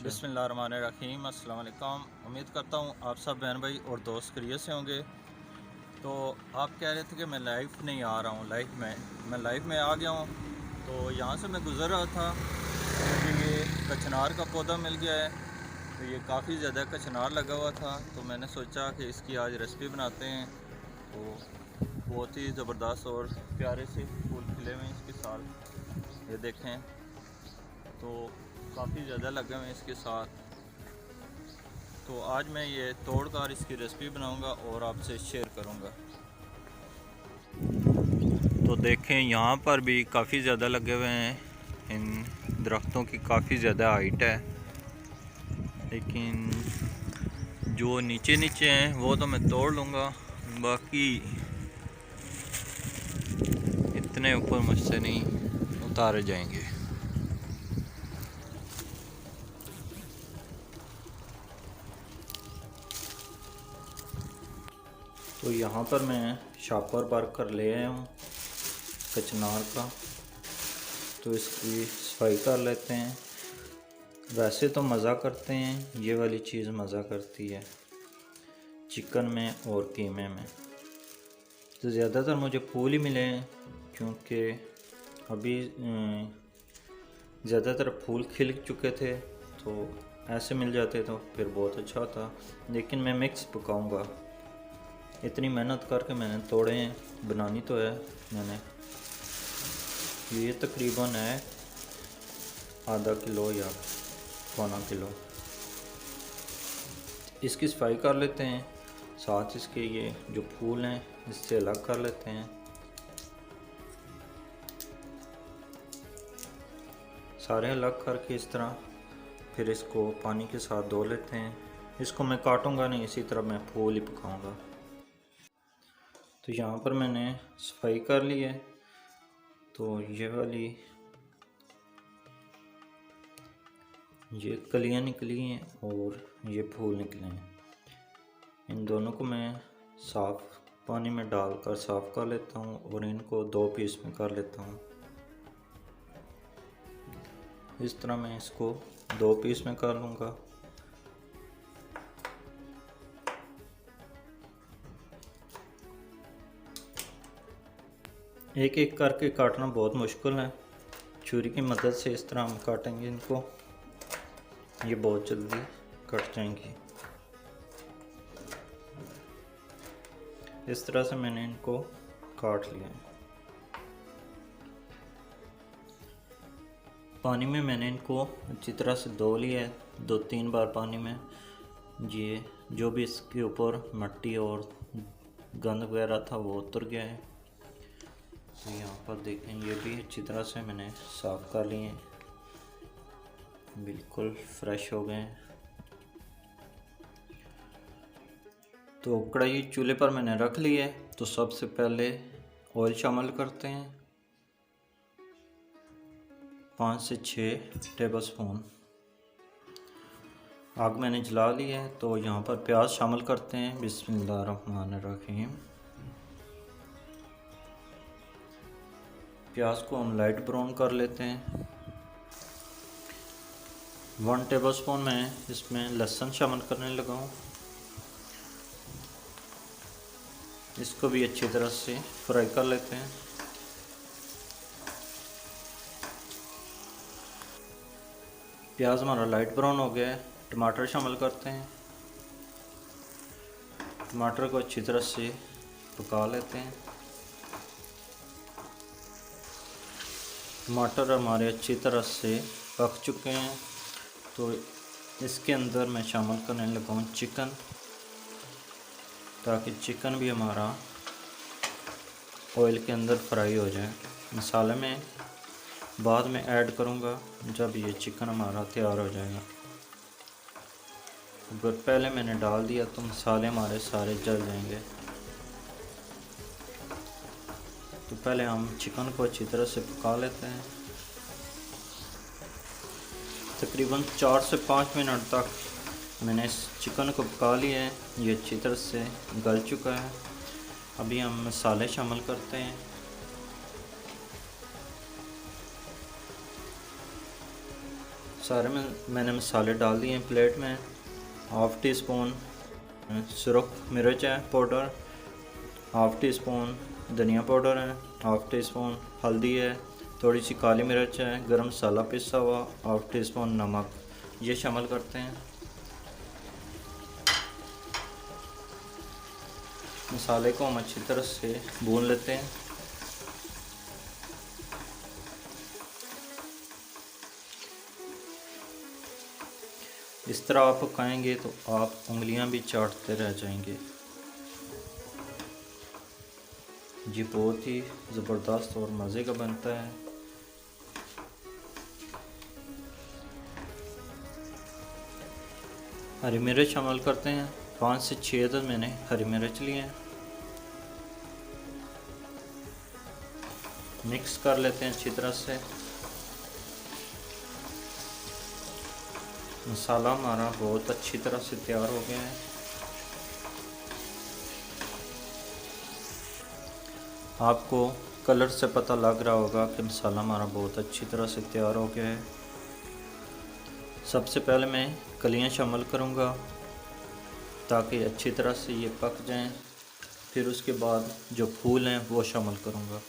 बिस्मिल्लाहिर्रहमानिर्रहीम। अस्सलाम वालेकुम। उम्मीद करता हूँ आप सब बहन भाई और दोस्त खैरियत से होंगे। तो आप कह रहे थे कि मैं लाइव नहीं आ रहा हूँ। मैं लाइव में आ गया हूँ। तो यहाँ से मैं गुज़र रहा था, मुझे ये कचनार का पौधा मिल गया है। तो ये काफ़ी ज़्यादा कचनार लगा हुआ था, तो मैंने सोचा कि इसकी आज रेसिपी बनाते हैं। तो बहुत ही ज़बरदस्त और प्यारे से फूल खिले हुए हैं इसके साथ, ये देखें। तो काफ़ी ज़्यादा लगे हुए हैं इसके साथ। तो आज मैं ये तोड़कर इसकी रेसिपी बनाऊंगा और आपसे शेयर करूंगा। तो देखें, यहाँ पर भी काफ़ी ज़्यादा लगे हुए हैं। इन दरख्तों की काफ़ी ज़्यादा हाइट है, लेकिन जो नीचे नीचे हैं वो तो मैं तोड़ लूँगा, बाकी इतने ऊपर मुझसे नहीं उतारे जाएंगे। तो यहाँ पर मैं शॉपर वर्क कर ले आया हूँ कचनार का। तो इसकी सफाई कर लेते हैं। वैसे तो मज़ा करते हैं, ये वाली चीज़ मज़ा करती है चिकन में और कीमे में। तो ज़्यादातर मुझे फूल ही मिले हैं, क्योंकि अभी ज़्यादातर फूल खिल चुके थे। तो ऐसे मिल जाते तो फिर बहुत अच्छा होता, लेकिन मैं मिक्स पकाऊंगा। इतनी मेहनत करके मैंने तोड़े हैं, बनानी तो है मैंने। ये तकरीबन है आधा किलो या पौना किलो। इसकी सफाई कर लेते हैं, साथ इसके ये जो फूल हैं इससे अलग कर लेते हैं। सारे अलग करके इस तरह फिर इसको पानी के साथ धो लेते हैं। इसको मैं काटूंगा नहीं, इसी तरह मैं फूल ही पकाऊंगा। तो यहाँ पर मैंने सफाई कर ली है। तो ये वाली ये कलियाँ निकली हैं और ये फूल निकले हैं। इन दोनों को मैं साफ़ पानी में डालकर साफ़ कर लेता हूँ और इनको 2 पीस में कर लेता हूँ। इस तरह मैं इसको 2 पीस में कर लूँगा। एक एक करके काटना बहुत मुश्किल है, छुरी की मदद से इस तरह हम काटेंगे इनको, ये बहुत जल्दी कट जाएंगी। इस तरह से मैंने इनको काट लिया है। पानी में मैंने इनको अच्छी तरह से धो लिया है, 2-3 बार पानी में। ये जो भी इसके ऊपर मिट्टी और गंद वगैरह था वो उतर गया है। तो यहाँ पर देखें, ये भी अच्छी तरह से मैंने साफ़ कर लिए हैं, बिल्कुल फ्रेश हो गए हैं। तो कढ़ाई चूल्हे पर मैंने रख ली है। तो सबसे पहले ऑयल शामिल करते हैं, 5 से 6 टेबल स्पून। आग मैंने जला ली है। तो यहाँ पर प्याज शामिल करते हैं। बिस्मिल्लाहिर्रहमानिर्रहीम। प्याज को हम लाइट ब्राउन कर लेते हैं। 1 टेबल स्पून मैं इसमें लहसुन शामिल करने लगा हूँ। इसको भी अच्छी तरह से फ्राई कर लेते हैं। प्याज हमारा लाइट ब्राउन हो गया है। टमाटर शामिल करते हैं। टमाटर को अच्छी तरह से पका लेते हैं। टमाटर हमारे अच्छी तरह से पक चुके हैं। तो इसके अंदर मैं शामिल करने लगा हूँ चिकन, ताकि चिकन भी हमारा ऑयल के अंदर फ्राई हो जाए। मसाले में बाद में ऐड करूँगा जब ये चिकन हमारा तैयार हो जाएगा। अगर पहले मैंने डाल दिया तो मसाले हमारे सारे जल जाएंगे। तो पहले हम चिकन को अच्छी तरह से पका लेते हैं। तकरीबन 4 से 5 मिनट तक मैंने इस चिकन को पका लिया है। ये अच्छी तरह से गल चुका है। अभी हम मसाले शामिल करते हैं। सारे मैंने मसाले डाल दिए हैं प्लेट में। हाफ़ टी स्पून सुरख मिर्च है पाउडर, हाफ़ टी स्पून धनिया पाउडर है, हाफ़ टी स्पून हल्दी है, थोड़ी सी काली मिर्च है, गरम मसाला पिसा हुआ, हाफ़ टी स्पून नमक, ये शामिल करते हैं। मसाले को हम अच्छी तरह से भून लेते हैं। इस तरह आप पकाएंगे तो आप उंगलियां भी चाटते रह जाएंगे। ये बहुत ही ज़बरदस्त और मज़े का बनता है। हरी मिर्च शामिल करते हैं, 5 से 6 अदद मैंने हरी मिर्च लिए हैं। मिक्स कर लेते हैं अच्छी तरह से। मसाला हमारा बहुत अच्छी तरह से तैयार हो गया है। आपको कलर से पता लग रहा होगा कि मसाला हमारा बहुत अच्छी तरह से तैयार हो गया है। सबसे पहले मैं कलियां शामिल करूंगा ताकि अच्छी तरह से ये पक जाएं। फिर उसके बाद जो फूल हैं वो शामिल करूंगा।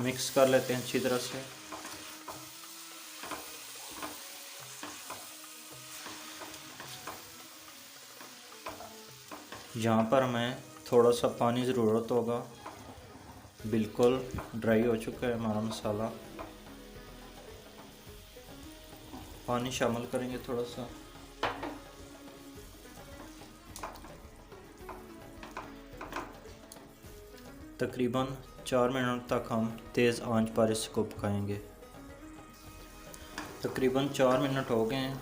मिक्स कर लेते हैं अच्छी तरह से। यहाँ पर हमें थोड़ा सा पानी ज़रूरत होगा। बिल्कुल ड्राई हो चुका है हमारा मसाला। पानी शामिल करेंगे थोड़ा सा। तकरीबन 4 मिनट तक हम तेज़ आंच पर इसको पकाएंगे। तकरीबन 4 मिनट हो गए हैं।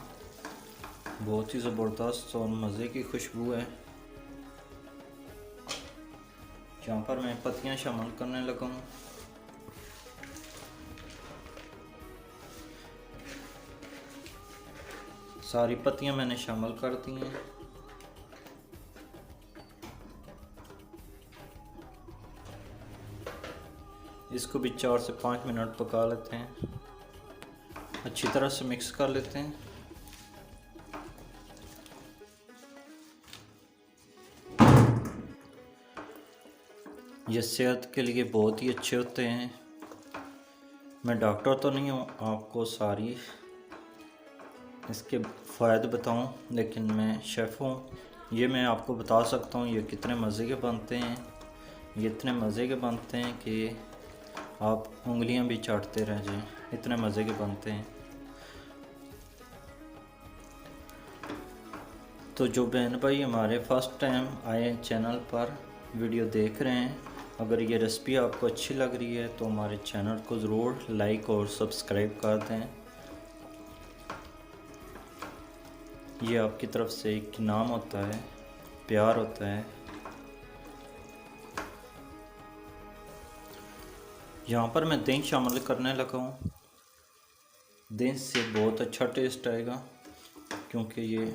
बहुत ही ज़बरदस्त और मज़े की खुशबू है। यहाँ पर मैं पत्तियाँ शामिल करने लगा हूँ। सारी पत्तियाँ मैंने शामिल कर दी हैं। इसको भी 4 से 5 मिनट पका लेते हैं। अच्छी तरह से मिक्स कर लेते हैं। ये सेहत के लिए बहुत ही अच्छे होते हैं। मैं डॉक्टर तो नहीं हूँ आपको सारी इसके फ़ायदे बताऊँ, लेकिन मैं शेफ़ हूँ। ये मैं आपको बता सकता हूँ ये कितने मज़े के बनते हैं। ये इतने मज़े के बनते हैं कि आप उंगलियां भी चाटते रह जाएं, इतने मज़े के बनते हैं। तो जो बहन भाई हमारे फर्स्ट टाइम आए चैनल पर वीडियो देख रहे हैं, अगर ये रेसिपी आपको अच्छी लग रही है तो हमारे चैनल को ज़रूर लाइक और सब्सक्राइब कर दें। ये आपकी तरफ से एक इनाम होता है, प्यार होता है। यहाँ पर मैं दही शामिल करने लगा हूँ। दही से बहुत अच्छा टेस्ट आएगा क्योंकि ये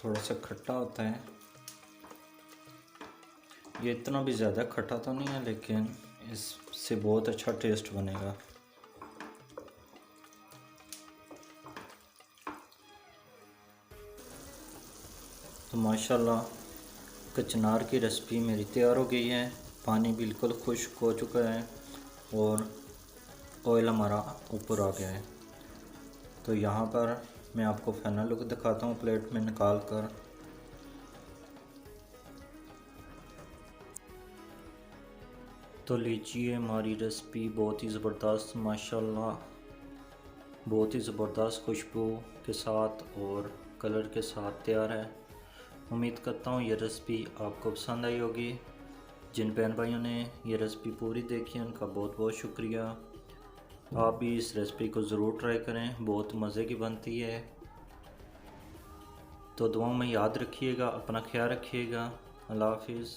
थोड़ा सा खट्टा होता है। ये इतना भी ज़्यादा खट्टा तो नहीं है, लेकिन इससे बहुत अच्छा टेस्ट बनेगा। तो माशाल्लाह कचनार की रेसिपी मेरी तैयार हो गई है। पानी बिल्कुल खुश्क हो चुका है और ऑयल हमारा ऊपर आ गया है। तो यहाँ पर मैं आपको फाइनल लुक दिखाता हूँ प्लेट में निकाल कर। तो लीजिए हमारी रेसिपी बहुत ही ज़बरदस्त, माशाल्लाह बहुत ही ज़बरदस्त खुशबू के साथ और कलर के साथ तैयार है। उम्मीद करता हूँ ये रेसिपी आपको पसंद आई होगी। जिन बहन भाइयों ने ये रेसिपी पूरी देखी है उनका बहुत बहुत शुक्रिया। आप भी इस रेसिपी को ज़रूर ट्राई करें, बहुत मज़े की बनती है। तो दुआओं में याद रखिएगा, अपना ख्याल रखिएगा। अल्लाह हाफिज़।